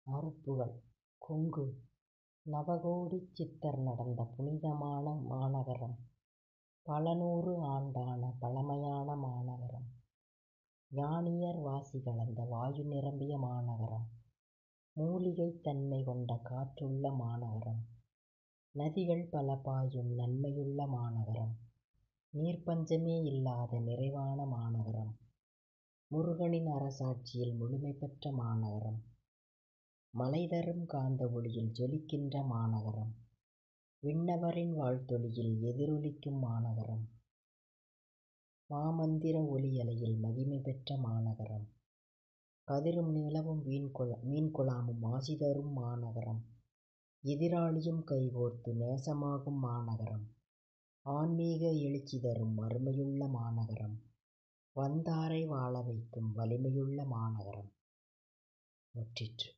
மறுப்புகள். கொங்கு நவகோடி சித்தர் நடந்த புனிதமான மாநகரம். பல நூறு ஆண்டான பழமையான மாநகரம். ஞானியர் வாசி கலந்த வாயு நிரம்பிய மாநகரம். மூலிகைத் தன்மை கொண்ட காற்றுள்ள மாநகரம். நதிகள் பல பாயும் நன்மையுள்ள மாநகரம். நீர்ப்பஞ்சமே இல்லாத நிறைவான மாநகரம். முருகனின் அரசாட்சியில் முழுமை பெற்ற மாநகரம். மலை தரும் காந்த ஒளியில் ஜொலிக்கின்ற மாநகரம். விண்ணவரின் வாழ்த்தொலியில் எதிரொலிக்கும் மாநகரம். மாமந்திர ஒலியலையில் மகிமை பெற்ற மாநகரம். கதிரும் நிலவும் மீன்குழாமும் ஆசி தரும் மாநகரம். எதிராளியும் கைகோர்த்து நேசமாகும் மாநகரம். ஆன்மீக எழுச்சி தரும் அருமையுள்ள மாநகரம். வந்தாரை வாழ வைக்கும் வலிமையுள்ள மாநகரம். முற்றிற்று.